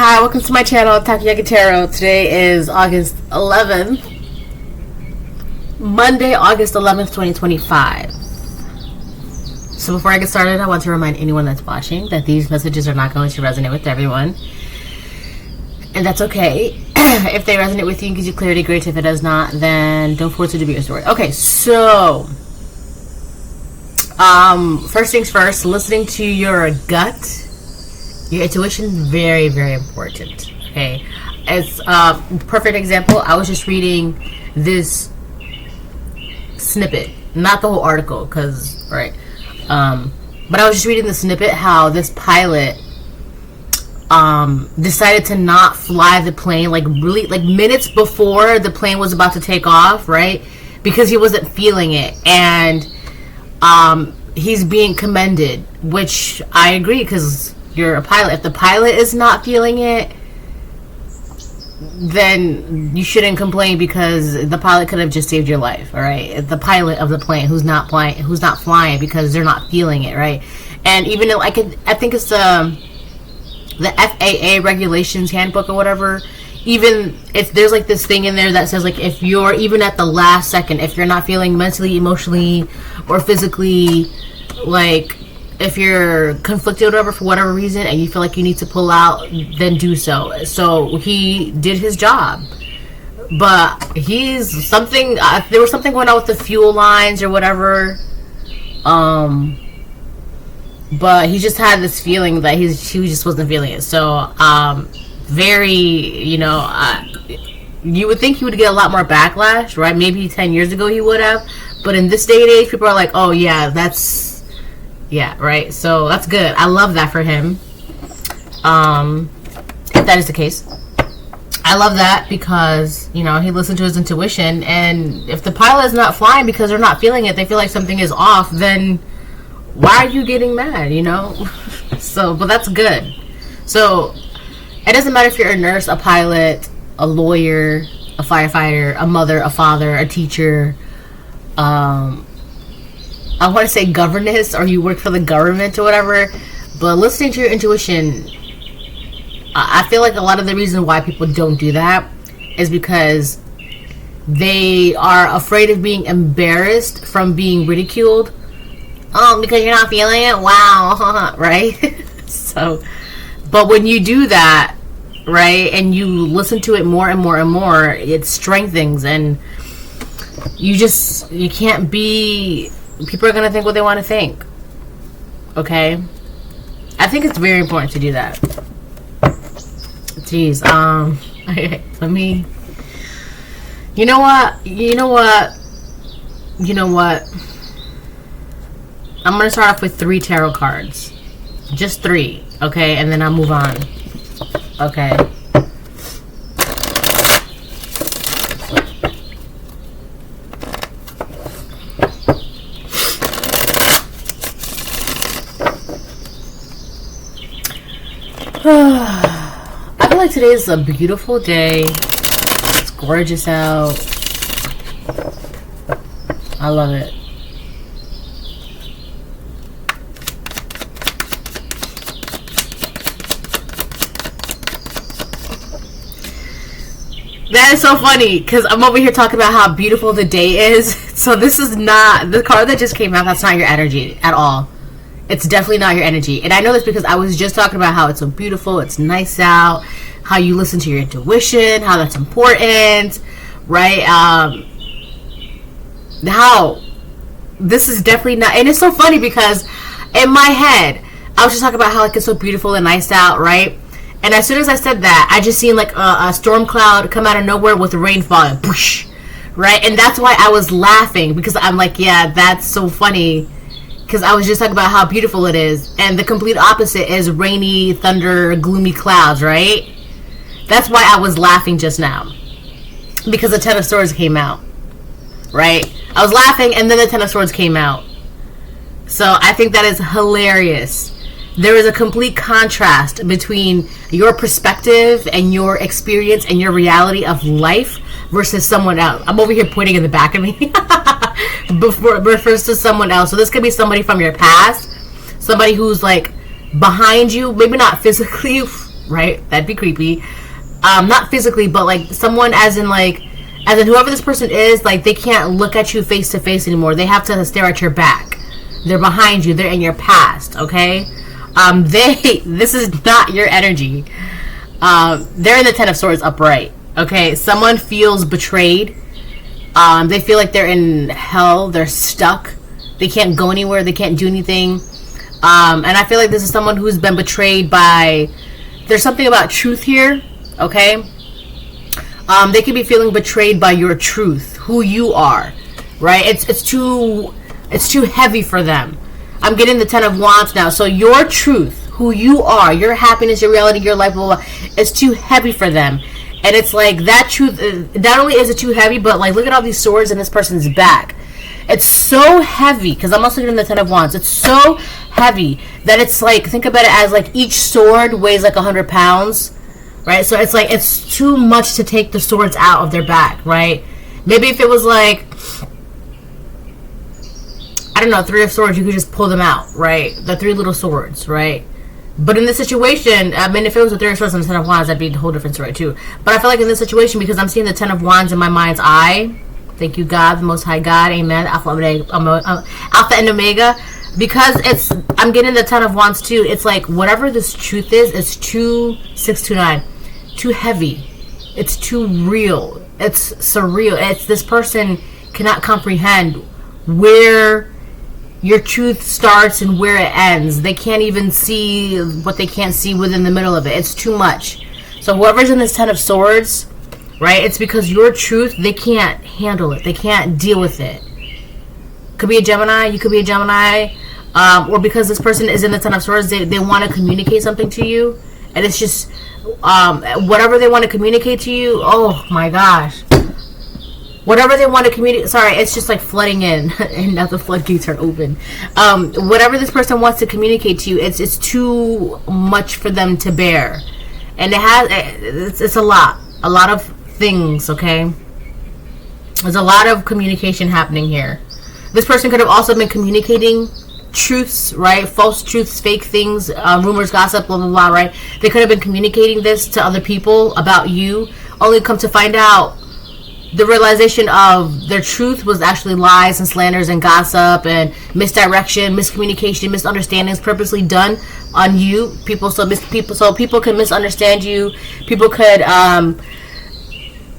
Hi, welcome to my channel, Takayaki Tarot. Today is August 11th, Monday, August 11th, 2025. So before I get started, I want to remind anyone that's watching that these messages are not going to resonate with everyone. And that's okay. If they resonate with you and gives you clarity, great. If it does not, then don't force it to be your story. Okay, so first things first, listening to your gut, your intuition, very, very important. Okay, as a perfect example, I was just reading this snippet, not the whole article, because but I was just reading the snippet how this pilot decided to not fly the plane, like really, like minutes before the plane was about to take off, right? Because he wasn't feeling it, and he's being commended, which I agree, because you're a pilot. If the pilot is not feeling it, then you shouldn't complain, because the pilot could have just saved your life. All right, the pilot of the plane who's not flying because they're not feeling it, right? And even though I think it's the FAA regulations handbook or whatever, even if there's like this thing in there that says, like, if you're even at the last second, if you're not feeling mentally, emotionally, or physically, like if you're conflicted or whatever for whatever reason, and you feel like you need to pull out, then do so. So he did his job, but he's something. There was something going on with the fuel lines or whatever. But he just had this feeling that he just wasn't feeling it. So very, you would think he would get a lot more backlash, right? Maybe 10 years ago he would have, but in this day and age, people are like, oh yeah, right? So that's good. I love that for him. If that is the case, I love that, because he listened to his intuition, and if the pilot is not flying because they're not feeling it, they feel like something is off, then why are you getting mad? So, but that's good. So it doesn't matter if you're a nurse, a pilot, a lawyer, a firefighter, a mother, a father, a teacher, I want to say governess, or you work for the government or whatever, but listening to your intuition, I feel like a lot of the reason why people don't do that is because they are afraid of being embarrassed from being ridiculed. Oh, because you're not feeling it? Wow. Right? So, but when you do that, right, and you listen to it more and more and more, it strengthens, and you can't be... People are going to think what they want to think. Okay? I think it's very important to do that. Jeez. Let me... You know what? I'm going to start off with 3 tarot cards. Just 3. Okay? And then I'll move on. Okay? I feel like today is a beautiful day. It's gorgeous out. I love it. That is so funny, because I'm over here talking about how beautiful the day is. So this is not the card that just came out. That's not your energy at all. It's definitely not your energy. And I know this because I was just talking about how it's so beautiful, it's nice out, how you listen to your intuition, how that's important, right? How this is definitely not... And it's so funny because in my head, I was just talking about how like it's so beautiful and nice out, right? And as soon as I said that, I just seen like a storm cloud come out of nowhere with rain falling, right? And that's why I was laughing, because I'm like, yeah, that's so funny. Because I was just talking about how beautiful it is. And the complete opposite is rainy, thunder, gloomy clouds, right? That's why I was laughing just now. Because the Ten of Swords came out, right? I was laughing, and then the Ten of Swords came out. So I think that is hilarious. There is a complete contrast between your perspective and your experience and your reality of life versus someone else. I'm over here pointing in the back of me. Before refers to someone else. So this could be somebody from your past, somebody who's like behind you, maybe not physically, right? That'd be creepy. Not physically, but like someone as in whoever this person is, like they can't look at you face to face anymore. They have to stare at your back. They're behind you. They're in your past. Okay. This is not your energy. They're in the Ten of Swords upright. Okay. Someone feels betrayed. They feel like they're in hell. They're stuck. They can't go anywhere. They can't do anything. And I feel like this is someone who's been betrayed by. There's something about truth here. Okay. They could be feeling betrayed by your truth, who you are, right? It's too heavy for them. I'm getting the Ten of Wands now. So your truth, who you are, your happiness, your reality, your life, blah, blah, blah, is too heavy for them. And it's like that truth, not only is it too heavy, but like look at all these swords in this person's back. It's so heavy, because I'm also getting the Ten of Wands. It's so heavy that it's like, think about it as like each sword weighs like 100 pounds. Right, so it's like it's too much to take the swords out of their back, right? Maybe if it was like, I don't know, 3 of Swords, you could just pull them out, right? The 3 little swords, right? But in this situation, I mean, if it was a 3 of Swords and the Ten of Wands, that'd be a whole different story too. But I feel like in this situation, because I'm seeing the Ten of Wands in my mind's eye, thank you God, the Most High God, amen, Alpha and Omega, because I'm getting the Ten of Wands too. It's like whatever this truth is, it's too 629. Too heavy. It's too real. It's surreal. It's this person cannot comprehend where your truth starts and where it ends. They can't even see what they can't see within the middle of it. It's too much. So whoever's in this Ten of Swords, right, it's because your truth, they can't handle it. They can't deal with it. Could be a Gemini. You could be a Gemini. Or because this person is in the Ten of Swords, they want to communicate something to you. And it's just whatever they want to communicate to you, oh my gosh, whatever they want to communicate, sorry, it's just like flooding in and now the floodgates are open. Whatever this person wants to communicate to you, it's too much for them to bear, and it's a lot of things. Okay, there's a lot of communication happening here. This person could have also been communicating truths, right? False truths, fake things, rumors, gossip, blah blah blah, right? They could have been communicating this to other people about you, only come to find out the realization of their truth was actually lies and slanders and gossip and misdirection, miscommunication, misunderstandings purposely done on you. So people can misunderstand you. People could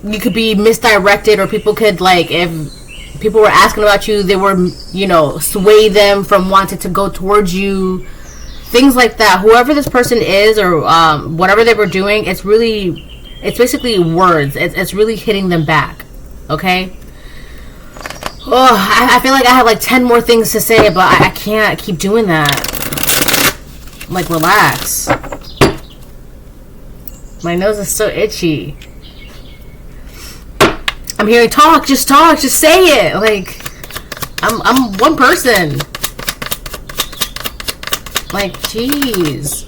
you could be misdirected, or people could, like, if people were asking about you, they were, sway them from wanting to go towards you. Things like that. Whoever this person is, or whatever they were doing, it's basically words. It's really hitting them back. Okay? Oh, I feel like I have like 10 more things to say, but I can't keep doing that. Like, relax. My nose is so itchy. I'm hearing talk, just say it. Like, I'm one person. Like, jeez.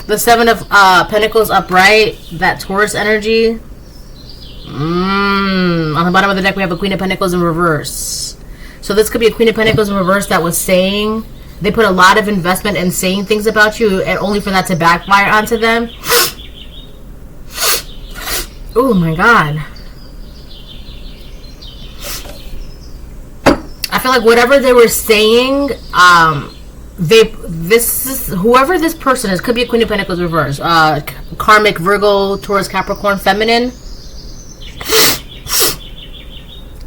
The Seven of Pentacles upright, that Taurus energy. On the bottom of the deck, we have a Queen of Pentacles in reverse. So this could be a Queen of Pentacles in reverse that was saying, they put a lot of investment in saying things about you, and only for that to backfire onto them. Oh my God. I feel like whatever they were saying, whoever this person is, could be a Queen of Pentacles reverse, karmic, Virgo, Taurus, Capricorn, feminine.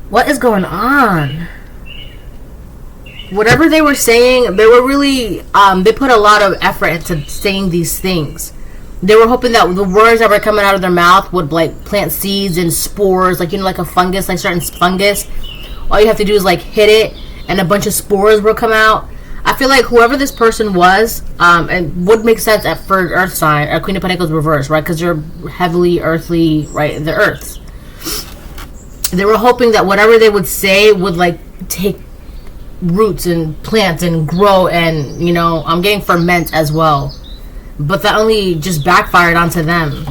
What is going on? Whatever they were saying, they were really, they put a lot of effort into saying these things. They were hoping that the words that were coming out of their mouth would, like, plant seeds and spores, like, like a fungus, like certain fungus. All you have to do is, like, hit it, and a bunch of spores will come out. I feel like whoever this person was, and would make sense for Earth sign, or Queen of Pentacles reverse, right? Because they're heavily earthly, right? The Earths. They were hoping that whatever they would say would, like, take roots and plants and grow, and, I'm getting ferment as well. But that only just backfired onto them.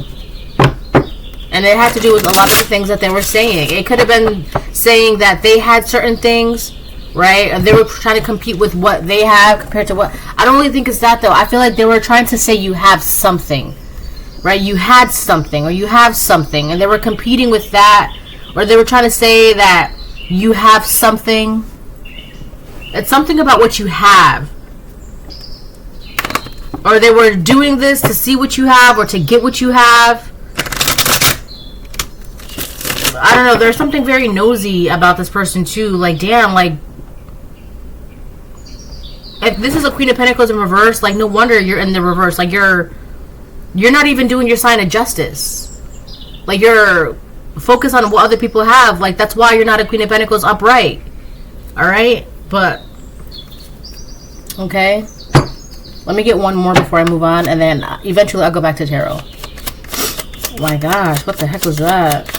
And it had to do with a lot of the things that they were saying. It could have been saying that they had certain things, right? And they were trying to compete with what they have compared to what... I don't really think it's that, though. I feel like they were trying to say you have something. right? You had something, or you have something, and they were competing with that, or they were trying to say that you have something. It's something about what you have. Or they were doing this to see what you have, or to get what you have. I don't know, there's something very nosy about this person too. Like, damn, like, if this is a Queen of Pentacles in reverse, like, no wonder you're in the reverse. Like, you're not even doing your sign of justice. Like, you're focused on what other people have. Like, that's why you're not a Queen of Pentacles upright. Alright? But, okay. Let me get one more before I move on, and then eventually I'll go back to tarot. Oh my gosh, what the heck was that?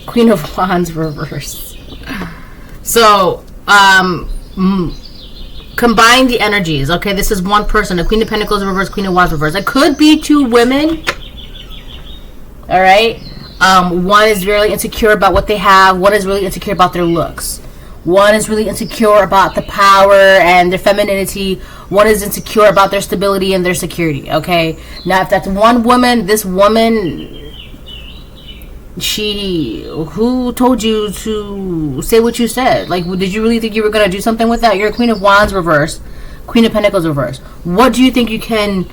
Queen of Wands reverse. So, combine the energies. Okay, this is one person. A Queen of Pentacles reverse, Queen of Wands reverse. It could be two women. All right. One is really insecure about what they have. One is really insecure about their looks. One is really insecure about the power and their femininity. One is insecure about their stability and their security. Okay. Now, if that's one woman, this woman, who told you to say what you said? Like, did you really think you were going to do something with that? You're a Queen of Wands reverse, Queen of Pentacles reverse. What do you think you can,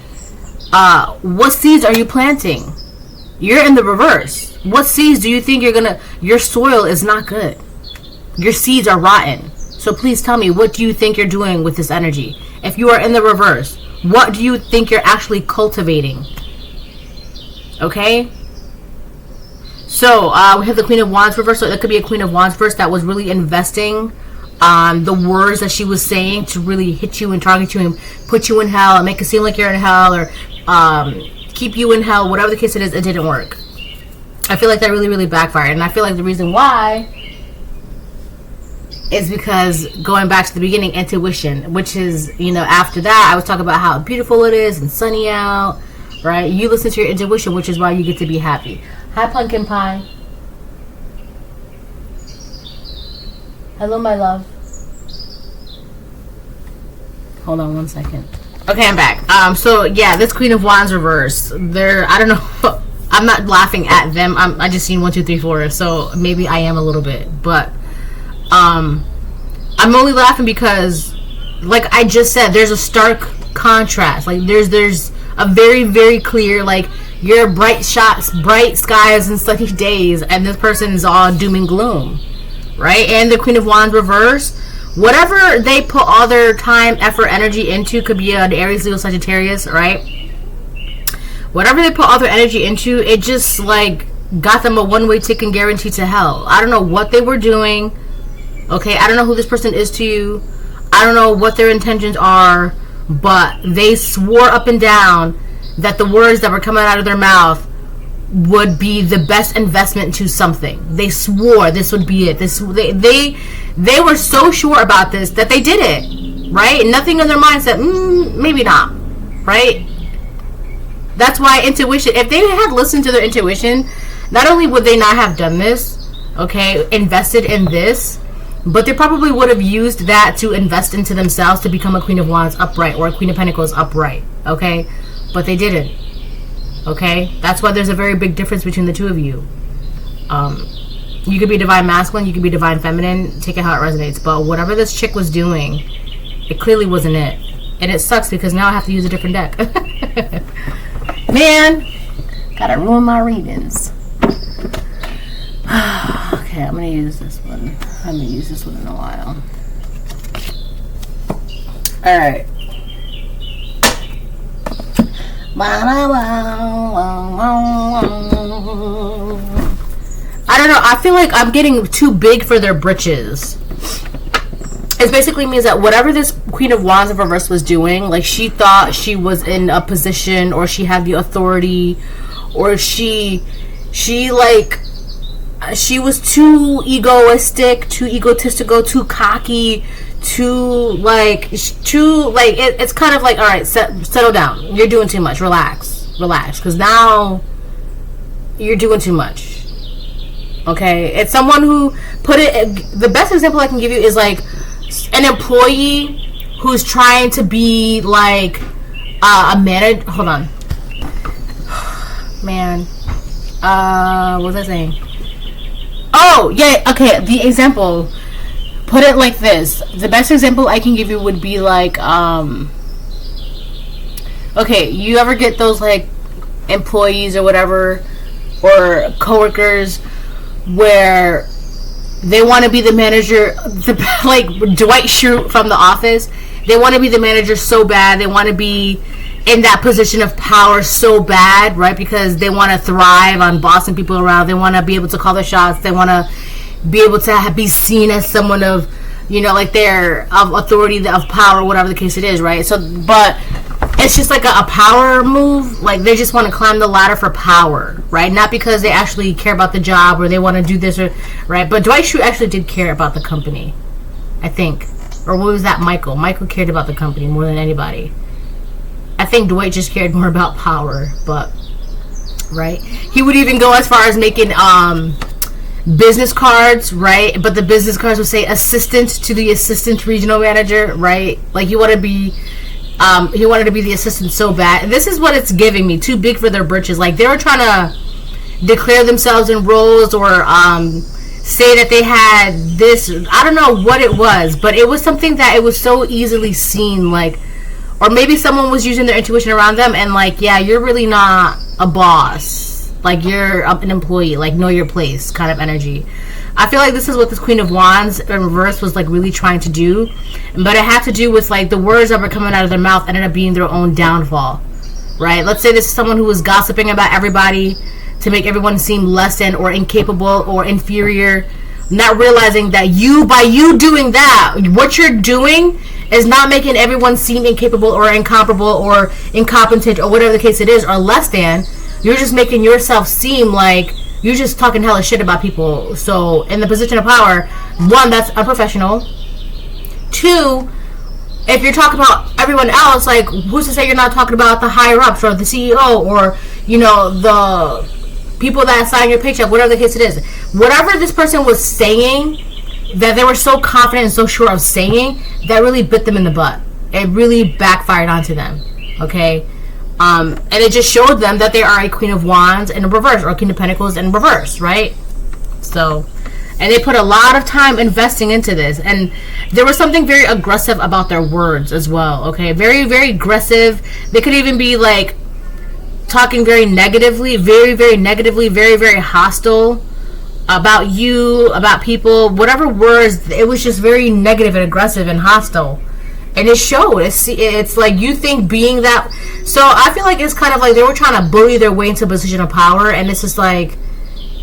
what seeds are you planting? You're in the reverse. What seeds do you think you're going to, your soil is not good. Your seeds are rotten. So please tell me, what do you think you're doing with this energy? If you are in the reverse, what do you think you're actually cultivating? Okay? So, we have the Queen of Wands reverse. So, it could be a Queen of Wands reverse that was really investing the words that she was saying to really hit you and target you and put you in hell and make it seem like you're in hell, or keep you in hell. Whatever the case it is, it didn't work. I feel like that really, really backfired. And I feel like the reason why is because, going back to the beginning, intuition, which is, you know, after that, I was talking about how beautiful it is and sunny out, right? You listen to your intuition, which is why you get to be happy. Hi, Pumpkin Pie. Hello, my love. Hold on one second. Okay, I'm back. So, yeah, this Queen of Wands reverse, I don't know, I'm not laughing at them. I just seen 1, 2, 3, 4, so maybe I am a little bit, but I'm only laughing because, like I just said, there's a stark contrast. Like, there's a very, very clear, like, you're bright skies and sunny days, and this person is all doom and gloom, right? And the Queen of Wands reverse, whatever they put all their time, effort, energy into, could be an Aries, Leo, Sagittarius, right? Whatever they put all their energy into, it just, like, got them a one-way ticket guaranteed to hell. I don't know what they were doing. Okay, I don't know who this person is to you. I don't know what their intentions are, but they swore up and down that the words that were coming out of their mouth would be the best investment to something. They swore this would be it. They were so sure about this that they did it, right? Nothing in their mind said, maybe not, right? That's why intuition, if they had listened to their intuition, not only would they not have done this, okay, invested in this, but they probably would have used that to invest into themselves to become a Queen of Wands upright or a Queen of Pentacles upright, okay? But they didn't, okay? That's why there's a very big difference between the two of you. You could be divine masculine, you could be divine feminine, take it how it resonates, but whatever this chick was doing, it clearly wasn't it. And it sucks because now I have to use a different deck. Man, gotta ruin my readings. Okay, I'm gonna use this one. I haven't used this one in a while. Alright. I don't know. I feel like I'm getting too big for their britches. It basically means that whatever this Queen of Wands in reverse was doing, like, she thought she was in a position, or she had the authority, or she was too egoistic, too egotistical, too cocky, it's kind of like, all right, settle down. You're doing too much. Relax, because now you're doing too much. Okay, it's someone who the best example I can give you is like an employee who's trying to be like a manager. Hold on, man. What was I saying? Oh yeah, okay. The example. Put it like this. The best example I can give you would be like, okay, you ever get those like employees or whatever, or coworkers, where they want to be the manager, like Dwight Schrute from The Office. They want to be the manager so bad. They want to be in that position of power so bad, right? Because they want to thrive on bossing people around. They want to be able to call the shots. They want to be able to be seen as someone of, you know, like they're of authority, of power, whatever the case it is, right? So, but it's just like a power move. Like they just want to climb the ladder for power, right? Not because they actually care about the job or they want to do this, or right? But Dwight Schrute actually did care about the company, I think. Or what was that? Michael cared about the company more than anybody. I think Dwight just cared more about power, but right? He would even go as far as making business cards, right? But the business cards would say assistant to the assistant regional manager, right? Like he wanted to be the assistant so bad. And this is what it's giving me. Too big for their britches. Like they were trying to declare themselves in roles, or say that they had this. I don't know what it was, but it was something that it was so easily seen, like, or maybe someone was using their intuition around them and like, yeah, you're really not a boss. Like you're an employee, like know your place kind of energy. I feel like this is what this Queen of Wands in reverse was like really trying to do, but it had to do with like the words that were coming out of their mouth ended up being their own downfall, right? Let's say this is someone who was gossiping about everybody to make everyone seem less than or incapable or inferior, not realizing that by you doing that, what you're doing is not making everyone seem incapable or incomparable or incompetent or whatever the case it is, or less than. You're just making yourself seem like you're just talking hella shit about people. So in the position of power, one, that's unprofessional. Two, if you're talking about everyone else, like who's to say you're not talking about the higher ups or the CEO or, you know, the people that sign your paycheck, whatever the case it is. Whatever this person was saying that they were so confident and so sure of saying, that really bit them in the butt. It really backfired onto them. Okay? And it just showed them that they are a Queen of Wands in reverse, or King of Pentacles in reverse, right? So, and they put a lot of time investing into this, and there was something very aggressive about their words as well, okay? Very, very aggressive. They could even be like talking very negatively, very, very negatively, very, very hostile about you, about people, whatever words. It was just very negative and aggressive and hostile. And it showed. It's like you think being that. So I feel like it's kind of like they were trying to bully their way into a position of power. And it's just like,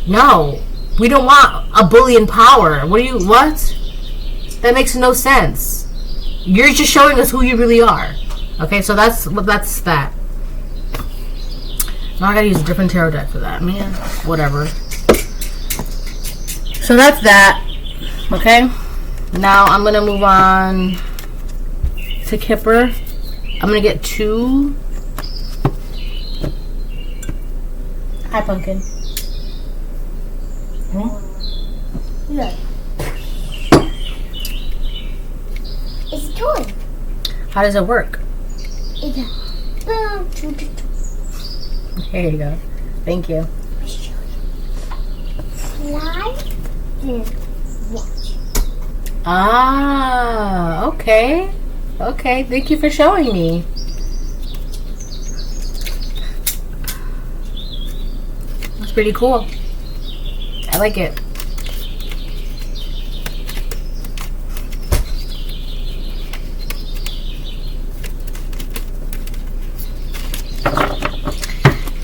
no, we don't want a bully in power. What? That makes no sense. You're just showing us who you really are. Okay, so that's that. Now I gotta use a different tarot deck for that. Man, whatever. So that's that. Okay. Now I'm gonna move on to Kipper. I'm gonna get 2. Hi, Pumpkin. Look. It's a toy. How does it work? It's a boom. Here you go. Thank you. Slide and watch. Ah, okay. Okay, thank you for showing me. That's pretty cool. I like it.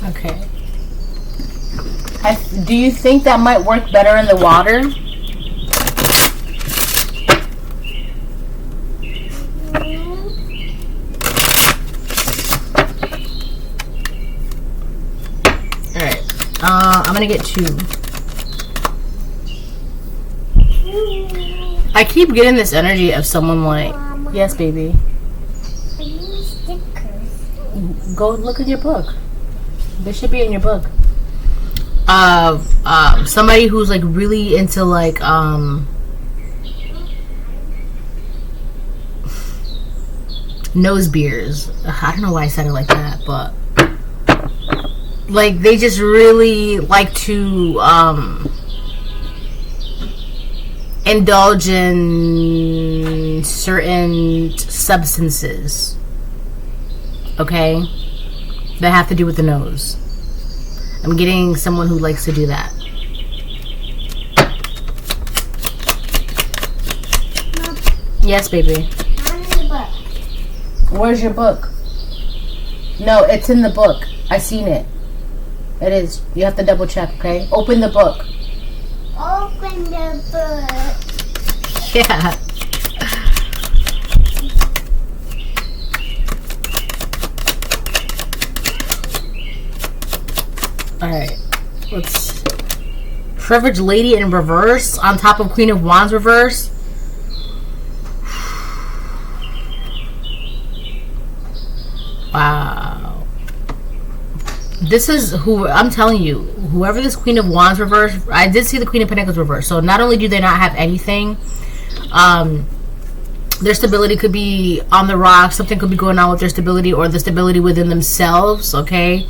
Okay. Do you think that might work better in the water? I'm gonna get 2. I keep getting this energy of someone like, Mama, yes, baby. I use stickers. Go look at your book. They should be in your book. Somebody who's like really into like nose beers. I don't know why I said it like that, but like they just really like to indulge in certain substances, okay, that have to do with the nose. I'm getting someone who likes to do that. Mom, Yes, baby. I'm in the book. Where's your book? No, it's in the book. I seen it. It is. You have to double check, okay? Open the book. Open the book. Yeah. Alright. Let's... Privileged Lady in reverse on top of Queen of Wands reverse. Wow. This is who I'm telling you. Whoever this Queen of Wands reverse, I did see the Queen of Pentacles reverse. So not only do they not have anything, their stability could be on the rocks. Something could be going on with their stability or the stability within themselves. Okay,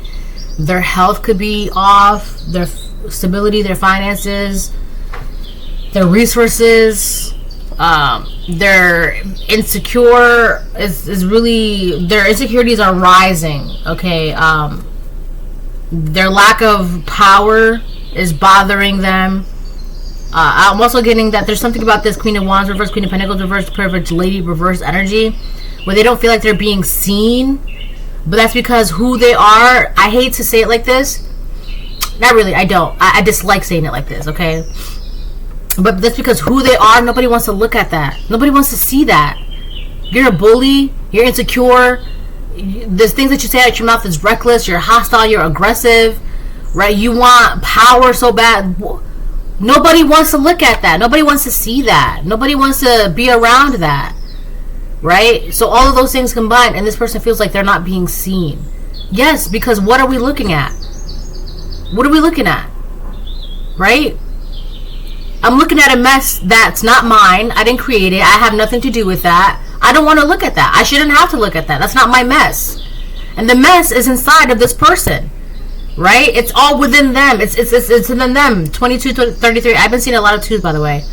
their health could be off. Their stability, their finances, their resources. They're insecure. Is really, their insecurities are rising. Okay. Their lack of power is bothering them. I'm also getting that there's something about this Queen of Wands reverse, Queen of Pentacles reverse, Privileged Lady reverse energy where they don't feel like they're being seen. But that's because who they are. I hate to say it like this. Not really, I don't. I dislike saying it like this, okay? But that's because who they are, nobody wants to look at that. Nobody wants to see that. You're a bully. You're insecure. There's things that you say out your mouth is reckless. You're hostile. You're aggressive, right? You want power so bad. Nobody wants to look at that. Nobody wants to see that. Nobody wants to be around that, right? So all of those things combined, and this person feels like they're not being seen. Yes, because what are we looking at? What are we looking at, right? I'm looking at a mess that's not mine. I didn't create it. I have nothing to do with that. I don't want to look at that. I shouldn't have to look at that. That's not my mess. And the mess is inside of this person, right? It's all within them. It's within them. 22, 33. I've been seeing a lot of twos, by the way.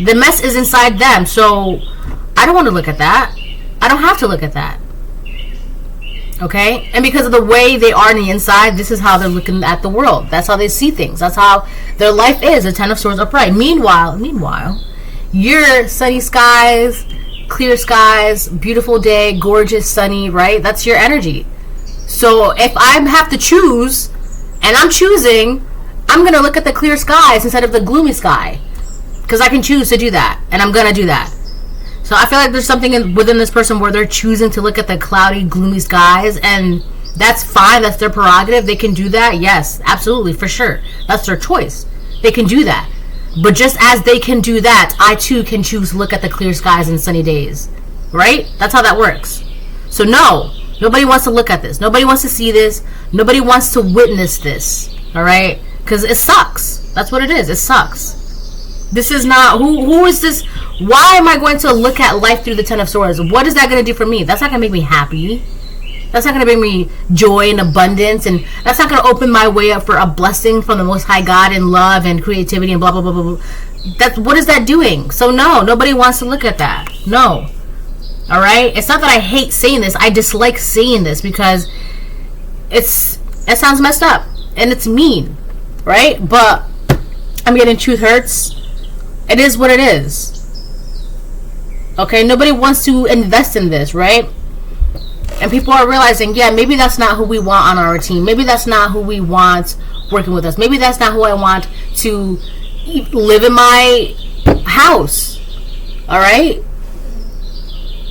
The mess is inside them. So I don't want to look at that. I don't have to look at that. Okay? And because of the way they are on the inside, this is how they're looking at the world. That's how they see things. That's how their life is. A 10 of Swords upright. Meanwhile, your sunny skies, clear skies, beautiful day, gorgeous, sunny, right? That's your energy. So if I have to choose, and I'm choosing, I'm going to look at the clear skies instead of the gloomy sky. Because I can choose to do that. And I'm going to do that. So I feel like there's something within this person where they're choosing to look at the cloudy, gloomy skies, and that's fine. That's their prerogative. They can do that. Yes, absolutely, for sure. That's their choice. They can do that. But just as they can do that, I too can choose to look at the clear skies and sunny days. Right? That's how that works. So no, nobody wants to look at this. Nobody wants to see this. Nobody wants to witness this. All right? Because it sucks. That's what it is. It sucks. This is not, who is this? Why am I going to look at life through the 10 of Swords? What is that going to do for me? That's not going to make me happy. That's not going to bring me joy and abundance. And that's not going to open my way up for a blessing from the Most High God and love and creativity and blah, blah, blah, blah, blah. What is that doing? So no, nobody wants to look at that. No. All right? It's not that I hate saying this. I dislike saying this because it sounds messed up. And it's mean. Right? But I'm getting truth hurts. It is what it is. Okay, nobody wants to invest in this, right? And people are realizing, yeah, maybe that's not who we want on our team. Maybe that's not who we want working with us. Maybe that's not who I want to live in my house. All right?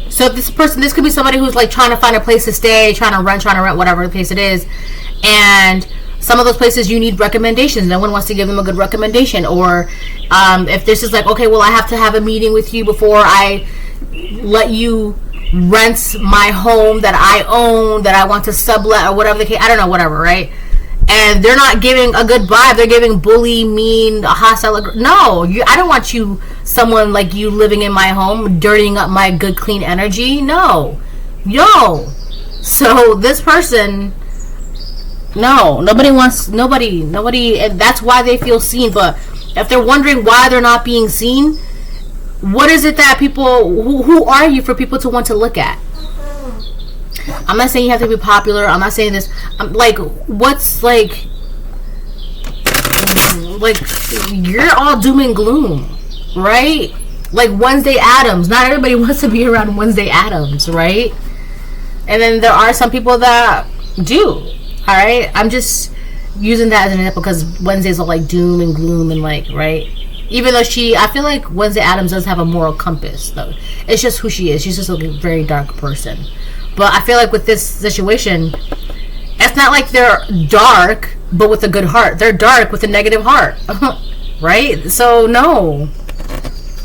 So this could be somebody who's like trying to find a place to stay, trying to rent, whatever the place it is. And some of those places you need recommendations. No one wants to give them a good recommendation. Or if this is like, okay, well, I have to have a meeting with you before I let you rent my home that I own, that I want to sublet or whatever the case. I don't know, whatever, right? And they're not giving a good vibe. They're giving bully, mean, hostile. No, I don't want someone like you living in my home, dirtying up my good, clean energy. No. Yo. So this person, no, nobody, and that's why they feel seen. But if they're wondering why they're not being seen, what is it that people, who are you for people to want to look at? I'm not saying you have to be popular. I'm not saying this. I'm like, what's like you're all doom and gloom, right? Like Wednesday Addams. Not everybody wants to be around Wednesday Addams, right? And then there are some people that do. All right, I'm just using that as an example because Wednesdays are like doom and gloom and like, right? Even though I feel like Wednesday Addams does have a moral compass, though. It's just who she is. She's just a very dark person. But I feel like with this situation, it's not like they're dark, but with a good heart. They're dark with a negative heart, right? So no.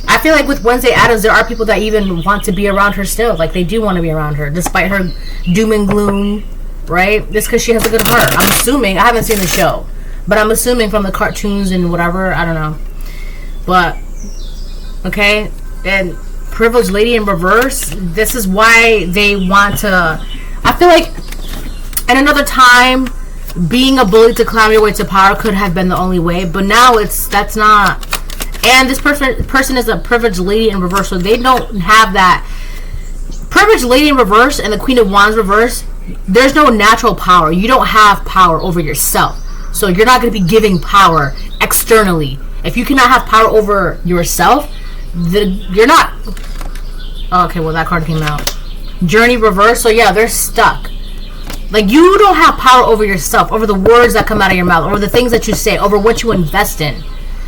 I feel like with Wednesday Addams, there are people that even want to be around her still. Like, they do want to be around her, despite her doom and gloom, right? Just because she has a good heart. I'm assuming. I haven't seen the show. But I'm assuming from the cartoons and whatever. I don't know. But, okay. And Privileged Lady in reverse. This is why they want to... I feel like at another time, being a bully to climb your way to power could have been the only way. But now that's not... And this person is a privileged lady in reverse, so they don't have that. Privileged lady in reverse and the Queen of Wands reverse, there's no natural power. You don't have power over yourself. So you're not going to be giving power externally. If you cannot have power over yourself, you're not... Okay, well, that card came out. Journey reverse, so yeah, they're stuck. Like, you don't have power over yourself, over the words that come out of your mouth, over the things that you say, over what you invest in.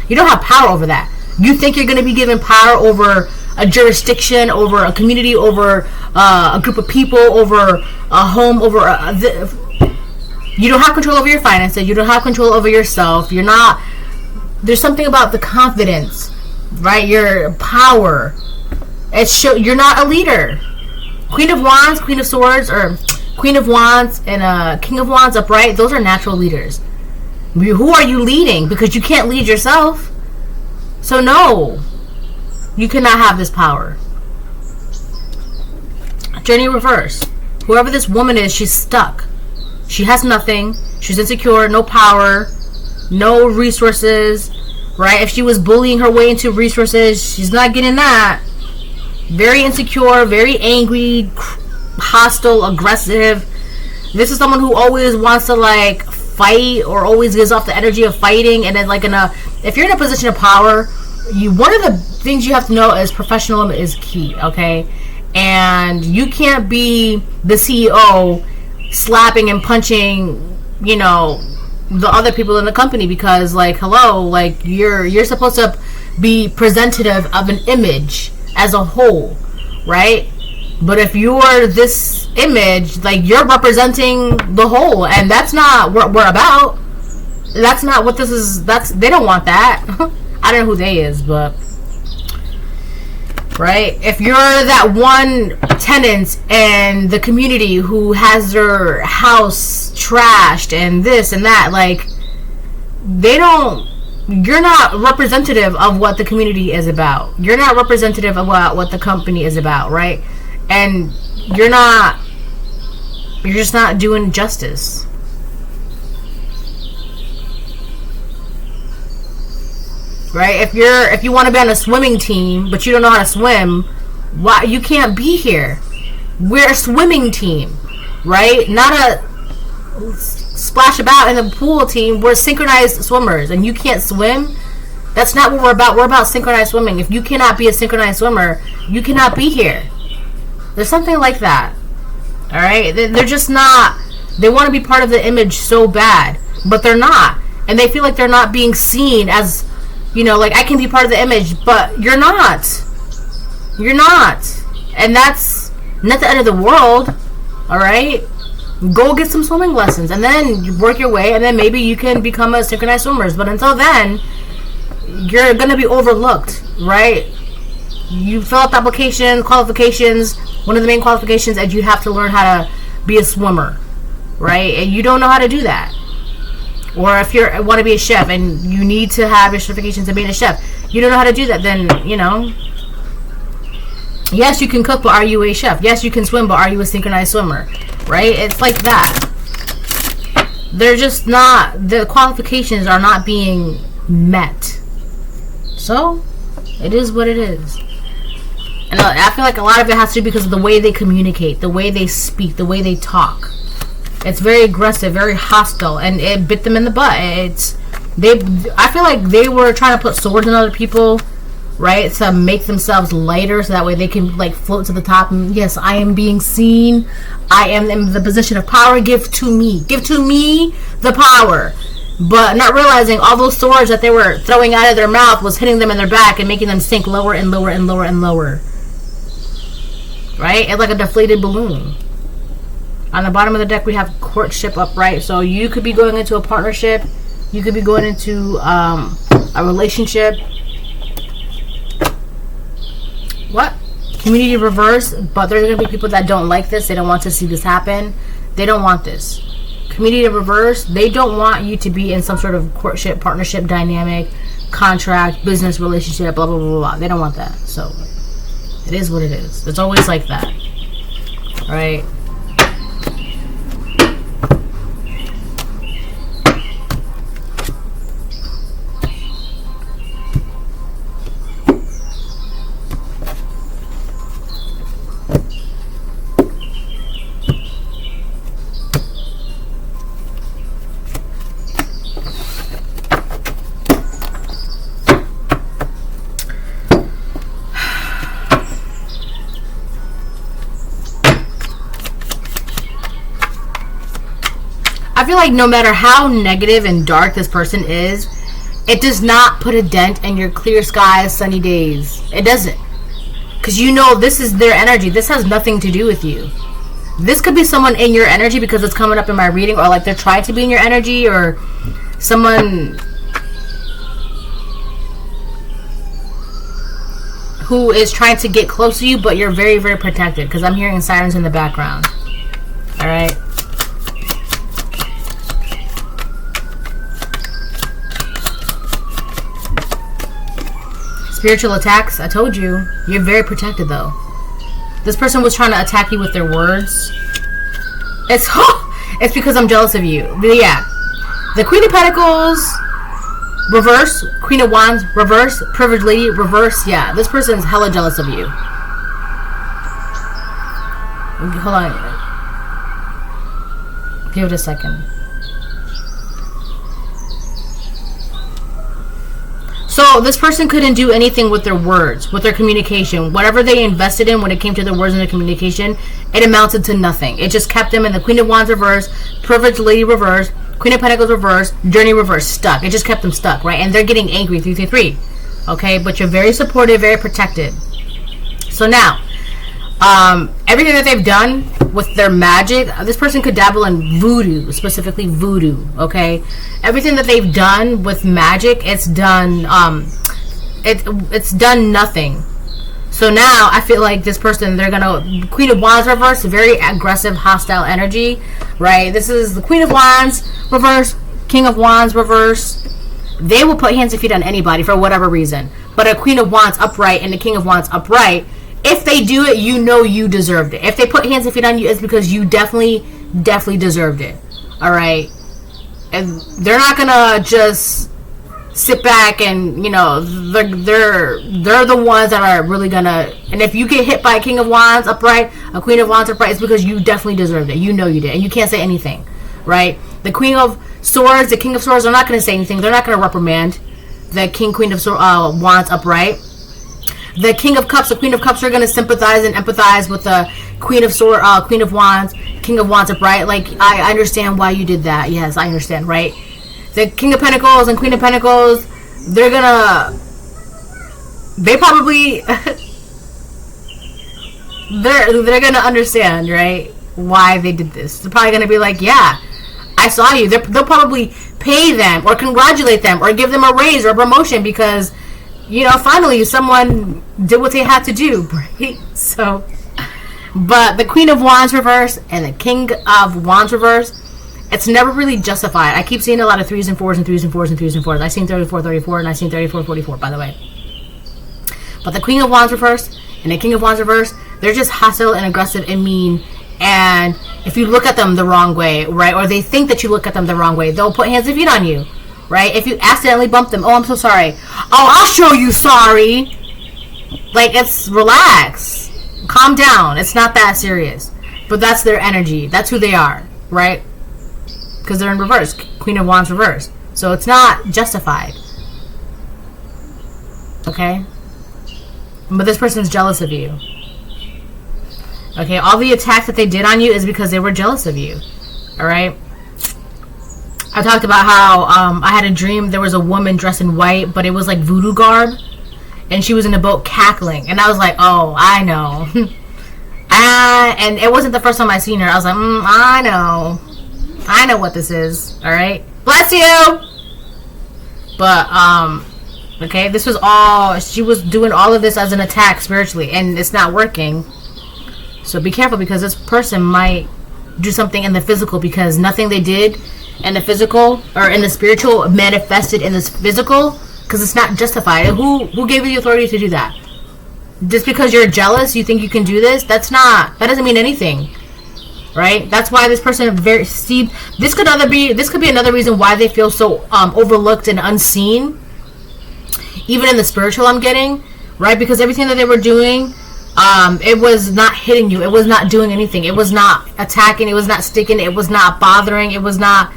You don't have power over that. You think you're going to be given power over a jurisdiction, over a community, over a group of people, over a home, over you don't have control over your finances. You don't have control over yourself. You're not... There's something about the confidence, right? Your power. You're not a leader. Queen of Wands, Queen of Swords, or Queen of Wands and King of Wands upright, those are natural leaders. Who are you leading? Because you can't lead yourself. So no, you cannot have this power. Journey reverse. Whoever this woman is, she's stuck. She has nothing. She's insecure, no power, no resources, right? If she was bullying her way into resources, she's not getting that. Very insecure, very angry, hostile, aggressive. This is someone who always wants to like fight, or always gives off the energy of fighting. And then like if you're in a position of power, one of the things you have to know is professionalism is key, okay? And you can't be the CEO slapping and punching, you know, the other people in the company, because like, hello, like you're supposed to be presentative of an image as a whole, right? But if you're this image, like, you're representing the whole, and that's not what we're about. That's not what this is. They don't want that. I don't know who they is, but right? If you're that one tenant in the community who has their house trashed and this and that, like, you're not representative of what the community is about. You're not representative of what the company is about, right? And you're just not doing justice. Right? If you want to be on a swimming team, but you don't know how to swim, why you can't be here? We're a swimming team, right? Not a splash about in the pool team. We're synchronized swimmers, and you can't swim. That's not what we're about. We're about synchronized swimming. If you cannot be a synchronized swimmer, you cannot be here. There's something like that. All right? They're just not. They want to be part of the image so bad, but they're not. And they feel like they're not being seen as, you know, like, I can be part of the image, but you're not. You're not. And that's not the end of the world. All right? Go get some swimming lessons, and then you work your way, and then maybe you can become a synchronized swimmer. But until then, you're going to be overlooked, right? You fill out the application, qualifications. One of the main qualifications is you have to learn how to be a swimmer, right? And you don't know how to do that. Or if you want to be a chef and you need to have your certifications of being a chef, you don't know how to do that, then, you know, Yes, you can cook, but are you a chef? Yes, you can swim, but are you a synchronized swimmer? Right? It's like that. They're just not, the qualifications are not being met. So, it is what it is. And I feel like a lot of it has to do because of the way they communicate, the way they speak, the way they talk. It's very aggressive, very hostile, and it bit them in the butt. I feel like they were trying to put swords in other people, right, to make themselves lighter so that way they can like float to the top. And yes, I am being seen. I am in the position of power. Give to me the power. But not realizing all those swords that they were throwing out of their mouth was hitting them in their back and making them sink lower and lower and lower and lower. Right? It's like a deflated balloon. On the bottom of the deck, we have courtship upright. So you could be going into a partnership. You could be going into a relationship. What? Community reverse. But there's going to be people that don't like this. They don't want to see this happen. They don't want this. Community reverse. They don't want you to be in some sort of courtship, partnership, dynamic, contract, business relationship, blah, blah, blah, blah. They don't want that. So it is what it is. It's always like that. Right? I feel like no matter how negative and dark this person is, it does not put a dent in your clear skies, sunny days. It doesn't. Because you know this is their energy. This has nothing to do with you. This could be someone in your energy because it's coming up in my reading, or like they're trying to be in your energy, or someone who is trying to get close to you, but you're very, very protected. Because I'm hearing sirens in the background. Alright? Spiritual attacks, I told you. You're very protected though. This person was trying to attack you with their words. It's because I'm jealous of you. But yeah. The Queen of Pentacles, reverse. Queen of Wands, reverse. Privileged Lady, reverse. Yeah, this person's hella jealous of you. Hold on. Give it a second. So this person couldn't do anything with their words, with their communication. Whatever they invested in when it came to their words and their communication, it amounted to nothing. It just kept them in the Queen of Wands reverse, Privileged Lady reverse, Queen of Pentacles reverse, Journey reverse, stuck. It just kept them stuck, right? And they're getting angry, 333. Okay, but you're very supportive, very protected. So now, everything that they've done with their magic, this person could dabble in voodoo, specifically voodoo, okay? Everything that they've done with magic, it's done, it's done nothing. So now, I feel like this person, they're gonna, Queen of Wands reverse, very aggressive, hostile energy, right? This is the Queen of Wands reverse, King of Wands reverse. They will put hands and feet on anybody for whatever reason. But a Queen of Wands upright and a King of Wands upright, if they do it, you know you deserved it. If they put hands and feet on you, it's because you definitely deserved it. Alright? And they're not gonna just sit back and, you know, they're the ones that are really gonna, and if you get hit by a King of Wands upright, a Queen of Wands upright, it's because you definitely deserved it. You know you did. And you can't say anything. Right? The Queen of Swords, the King of Swords are not gonna say anything. They're not gonna reprimand the Queen of Wands upright. The King of Cups, the Queen of Cups are going to sympathize and empathize with the Queen of Wands, King of Wands upright. Like, I understand why you did that. Yes, I understand, right? The King of Pentacles and Queen of Pentacles, they're gonna, they probably, they're gonna understand, right, why they did this. They're probably gonna be like, yeah, I saw you. They'll probably pay them or congratulate them or give them a raise or a promotion because, you know, finally someone did what they had to do, right? So, but the Queen of Wands reverse and the King of Wands reverse, it's never really justified. I keep seeing a lot of 3s and 4s and 3s and 4s and 3s and 4s. I've seen 34, 34, and I've seen 34, 44, by the way. But the Queen of Wands reverse And the King of Wands reverse, they're just hostile and aggressive and mean. And if you look at them the wrong way, right, or they think that you look at them the wrong way, they'll put hands and feet on you, right? If you accidentally bump them, oh, I'm so sorry. Oh, I'll show you sorry. Like, it's relax. Calm down. It's not that serious. But that's their energy. That's who they are, right? Because they're in reverse. Queen of Wands reverse. So it's not justified. Okay? But this person's jealous of you. Okay? All the attacks that they did on you is because they were jealous of you. Alright? I talked about how I had a dream there was a woman dressed in white, but it was like voodoo garb. And she was in a boat cackling. And I was like, oh, I know. And it wasn't the first time I seen her. I was like, I know. I know what this is. Alright? Bless you! But, okay, this was all, she was doing all of this as an attack spiritually, and it's not working. So be careful, because this person might do something in the physical, because nothing they did in the physical, or in the spiritual, manifested in this physical, because it's not justified. Who gave you the authority to do that? Just because you're jealous, you think you can do this? That doesn't mean anything. Right? That's why this person this could be another reason why they feel so overlooked and unseen. Even in the spiritual I'm getting, right? Because everything that they were doing, it was not hitting you. It was not doing anything. It was not attacking. It was not sticking. It was not bothering. It was not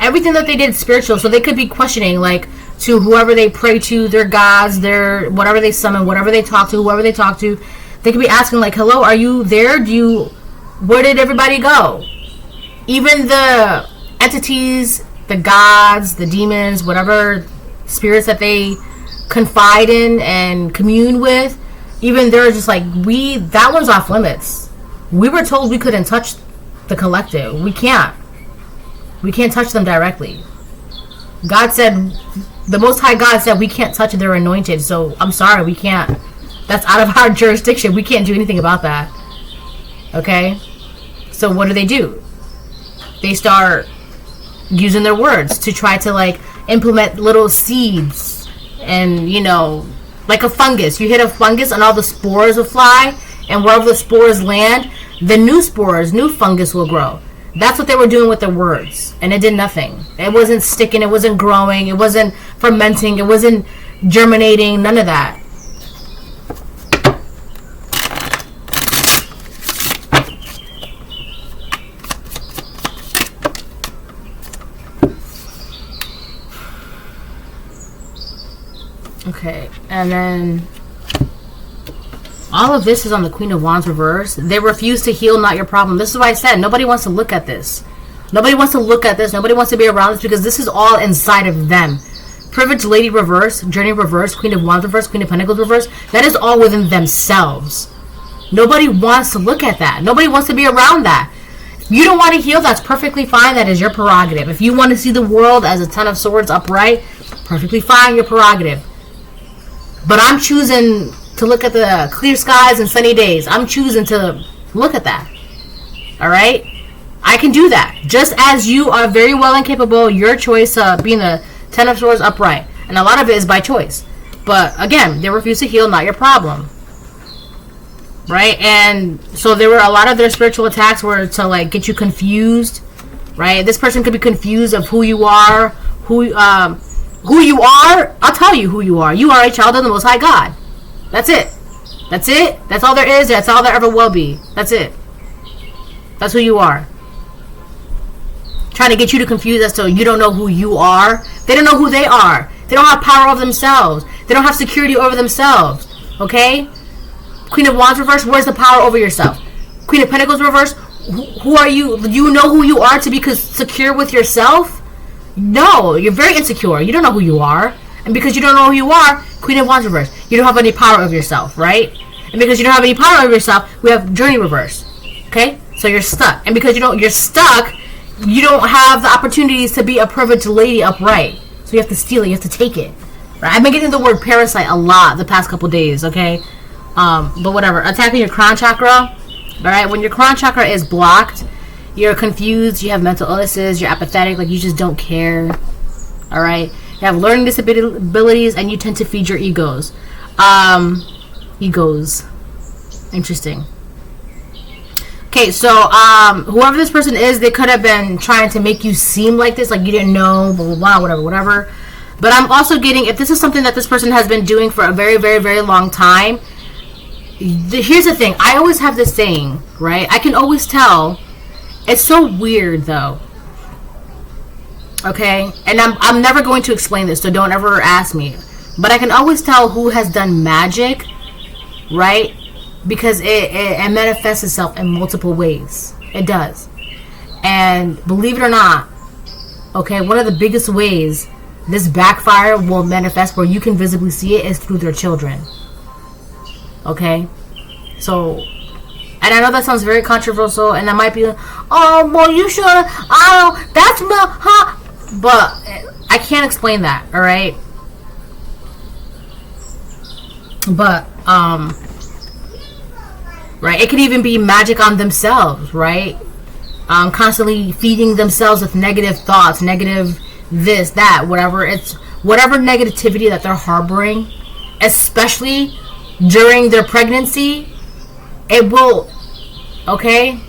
everything that they did spiritual. So they could be questioning, like, to whoever they pray to, their gods, their whatever they summon, whatever they talk to, whoever they talk to. They could be asking, like, hello, are you there? Where did everybody go? Even the entities, the gods, the demons, whatever spirits that they confide in and commune with, even they're just like, that one's off limits. We were told we couldn't touch the collective. We can't touch them directly. God said, the Most High God said we can't touch their anointed. So I'm sorry, we can't. That's out of our jurisdiction. We can't do anything about that. Okay? So what do? They start using their words to try to, like, implement little seeds. And, like a fungus. You hit a fungus and all the spores will fly. And wherever the spores land, the new spores, new fungus will grow. That's what they were doing with their words. And it did nothing. It wasn't sticking. It wasn't growing. It wasn't fermenting. It wasn't germinating. None of that. Okay, and then all of this is on the Queen of Wands reverse. They refuse to heal, not your problem. This is why I said nobody wants to look at this. Nobody wants to look at this. Nobody wants to be around this, because this is all inside of them. Privileged Lady reverse, Journey reverse, Queen of Wands reverse, Queen of Pentacles reverse. That is all within themselves. Nobody wants to look at that. Nobody wants to be around that. If you don't want to heal, that's perfectly fine. That is your prerogative. If you want to see the world as a Ten of Swords upright, perfectly fine, your prerogative. But I'm choosing to look at the clear skies and sunny days. I'm choosing to look at that. Alright? I can do that. Just as you are very well and capable, your choice being the Ten of Swords upright. And a lot of it is by choice. But again, they refuse to heal, not your problem. Right? And so there were a lot of their spiritual attacks were to, like, get you confused. Right? This person could be confused of who you are, who you are. I'll tell you who you are. You are a child of the Most High God. That's it. That's it. That's all there is. That's all there ever will be. That's it. That's who you are. Trying to get you to confuse as to you don't know who you are. They don't know who they are. They don't have power over themselves. They don't have security over themselves. Okay? Queen of Wands reverse, where's the power over yourself? Queen of Pentacles reverse, who are you? Do you know who you are to be secure with yourself? No, you're very insecure. You don't know who you are. And because you don't know who you are, Queen of Wands reverse, you don't have any power over yourself, right? And because you don't have any power over yourself, we have Journey reverse. Okay? So you're stuck. And because you're stuck, you don't have the opportunities to be a privileged lady upright. So you have to steal it. You have to take it. Right? I've been getting the word parasite a lot the past couple days, okay? But whatever. Attacking your crown chakra. Alright? When your crown chakra is blocked, you're confused, you have mental illnesses, you're apathetic, like you just don't care. Alright? You have learning disabilities, and you tend to feed your egos. Egos. Interesting. Okay, so whoever this person is, they could have been trying to make you seem like this, like you didn't know, blah, blah, blah, whatever. But I'm also getting, if this is something that this person has been doing for a very, very, very long time, here's the thing. I always have this saying, right? I can always tell. It's so weird, though. Okay? And I'm never going to explain this, so don't ever ask me. But I can always tell who has done magic, right? Because it manifests itself in multiple ways. It does. And believe it or not, okay, one of the biggest ways this backfire will manifest where you can visibly see it is through their children. Okay? So, and I know that sounds very controversial, and that might be, oh, well, you should, oh, that's my, huh? But I can't explain that, alright? But, right, it could even be magic on themselves, right? Constantly feeding themselves with negative thoughts, negative this, that, whatever. It's whatever negativity that they're harboring, especially during their pregnancy, it will, okay?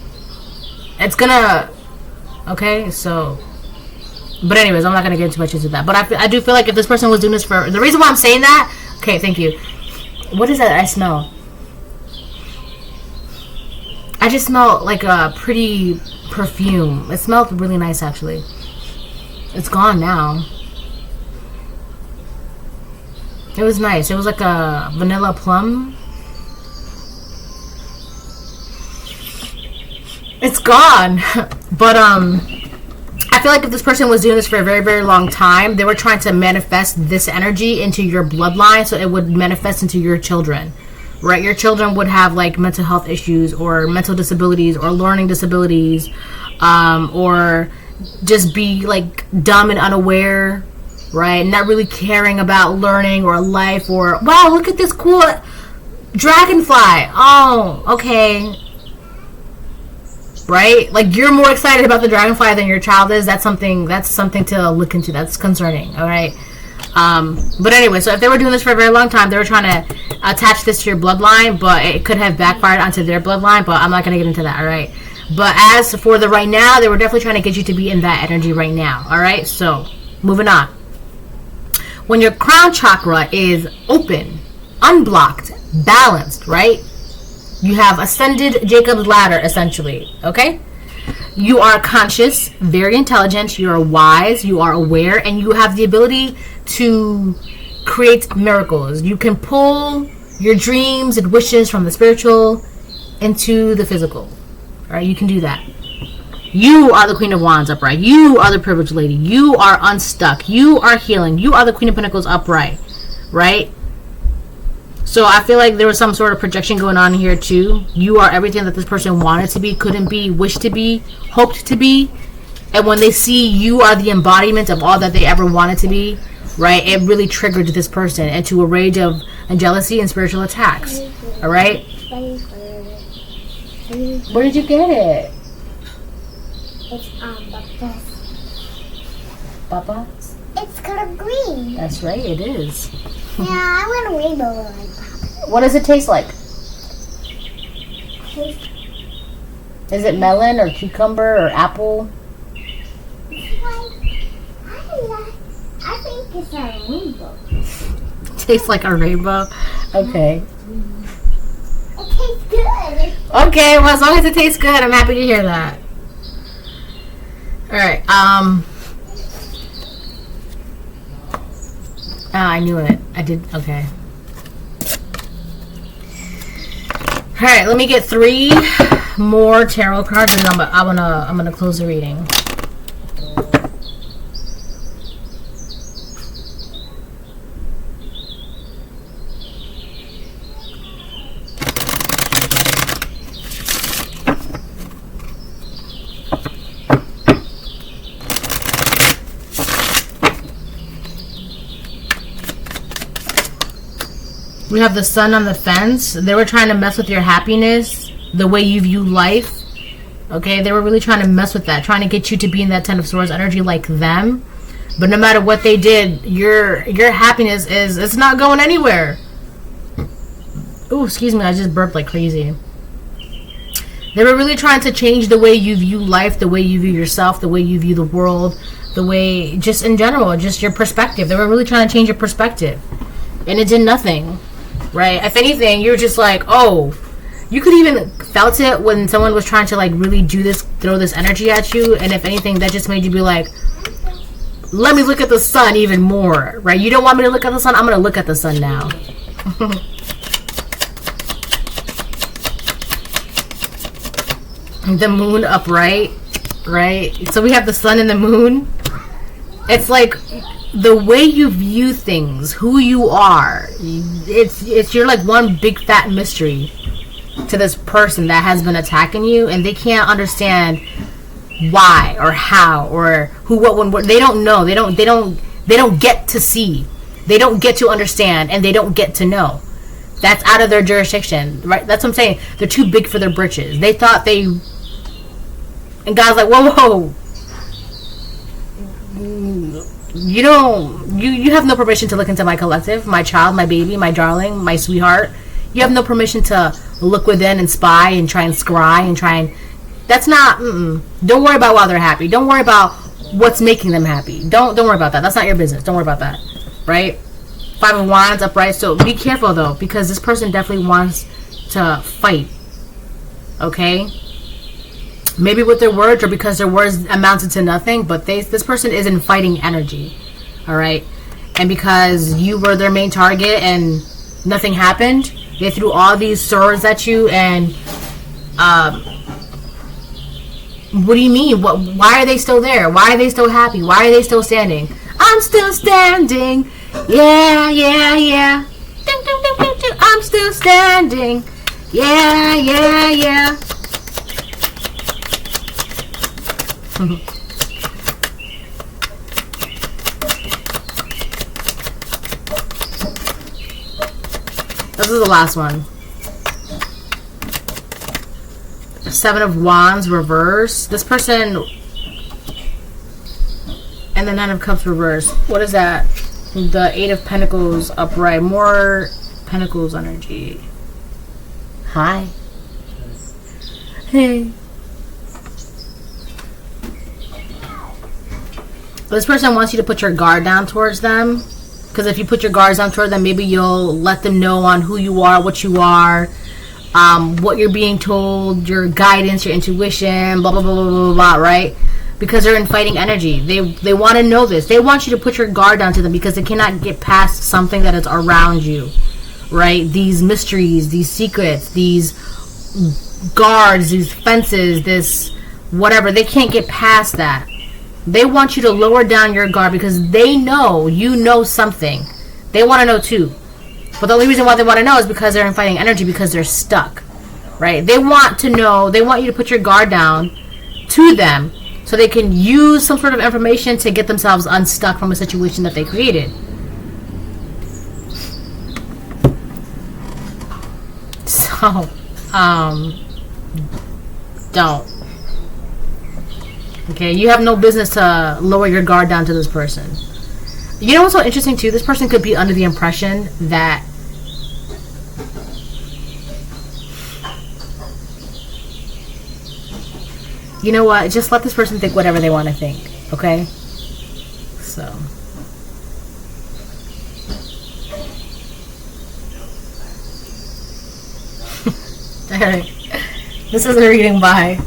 It's gonna, okay, so, but anyways, I'm not gonna get too much into that. But I do feel like if this person was doing this for, the reason why I'm saying that, okay, thank you. What is that I smell? I just smell like a pretty perfume. It smelled really nice, actually. It's gone now. It was nice. It was like a vanilla plum. It's gone. But I feel like if this person was doing this for a very, very long time, they were trying to manifest this energy into your bloodline, so it would manifest into your children. Right? Your children would have like mental health issues or mental disabilities or learning disabilities, or just be like dumb and unaware, right? Not really caring about learning or life, or wow, look at this cool dragonfly. Oh, okay. Right? Like you're more excited about the dragonfly than your child is. That's something to look into. That's concerning. All right. But anyway, so if they were doing this for a very long time, they were trying to attach this to your bloodline, but it could have backfired onto their bloodline, but I'm not going to get into that, alright? But as for the right now, they were definitely trying to get you to be in that energy right now, alright? So, moving on. When your crown chakra is open, unblocked, balanced, right? You have ascended Jacob's ladder, essentially, okay? You are conscious, very intelligent, you are wise, you are aware, and you have the ability to create miracles. You can pull your dreams and wishes from the spiritual into the physical. Alright, you can do that. You are the Queen of Wands upright. You are the privileged lady. You are unstuck. You are healing. You are the Queen of Pentacles upright. Right? So I feel like there was some sort of projection going on here too. You are everything that this person wanted to be, couldn't be, wished to be, hoped to be. And when they see you are the embodiment of all that they ever wanted to be, right, it really triggered this person into a rage of jealousy and spiritual attacks. Alright? Where did you get it? It's on the Papa? It's color green. That's right, it is. Yeah, I want a rainbow like Papa. What does it taste like? Is it melon or cucumber or apple? I think it's a rainbow. Tastes like a rainbow? Okay. It tastes good. Okay, well, as long as it tastes good, I'm happy to hear that. Alright, I knew it. I did, okay. Alright, let me get 3 more tarot cards and I'm gonna close the reading. We have the Sun on the fence. They were trying to mess with your happiness, the way you view life. Okay, they were really trying to mess with that, trying to get you to be in that Ten of Swords energy like them. But no matter what they did, your happiness it's not going anywhere. Oh, excuse me, I just burped like crazy. They were really trying to change the way you view life, the way you view yourself, the way you view the world, the way, just in general, just your perspective. They were really trying to change your perspective. And it did nothing, right? If anything, you were just like, oh, you could even felt it when someone was trying to like really do this, throw this energy at you. And if anything, that just made you be like, let me look at the sun even more, right? You don't want me to look at the sun? I'm going to look at the sun now. The moon upright, right? So we have the sun and the moon. It's like the way you view things, who you are. It's you're like one big fat mystery to this person that has been attacking you, and they can't understand why or how or who, what, when, what. They don't know. They don't get to see. They don't get to understand, and they don't get to know. That's out of their jurisdiction, right? That's what I'm saying. They're too big for their britches. They thought they... And God's like, whoa. You don't... You have no permission to look into my collective, my child, my baby, my darling, my sweetheart. You have no permission to look within and spy and try and scry and try and... That's not... Don't worry about why they're happy. Don't worry about what's making them happy. Don't worry about that. That's not your business. Don't worry about that. Right? Five of Wands upright. So be careful though, because this person definitely wants to fight. Okay? Maybe with their words or because their words amounted to nothing, but this person is in fighting energy. Alright? And because you were their main target and nothing happened, they threw all these swords at you and what do you mean? Why are they still there? Why are they still happy? Why are they still standing? I'm still standing. Yeah. Ding, ding, ding, ding, ding. I'm still standing. Yeah. This is the last one. Seven of Wands reverse. This person and the Nine of Cups reverse. What is that? The Eight of Pentacles upright. More Pentacles energy. Hi. Hey. This person wants you to put your guard down towards them. Because if you put your guards down toward them, maybe you'll let them know on who you are, what you are, what you're being told, your guidance, your intuition, blah, blah, blah, blah, blah, blah, right? Because they're in fighting energy. They want to know this. They want you to put your guard down to them because they cannot get past something that is around you, right? These mysteries, these secrets, these guards, these fences, this whatever. They can't get past that. They want you to lower down your guard because they know you know something. They want to know too. But the only reason why they want to know is because they're in fighting energy, because they're stuck, right? They want to know. They want you to put your guard down to them so they can use some sort of information to get themselves unstuck from a situation that they created. So, don't. Okay, you have no business to lower your guard down to this person. You know what's so interesting too? This person could be under the impression that you know what? Just let this person think whatever they want to think. Okay? So. Alright. This is a reading. Bye.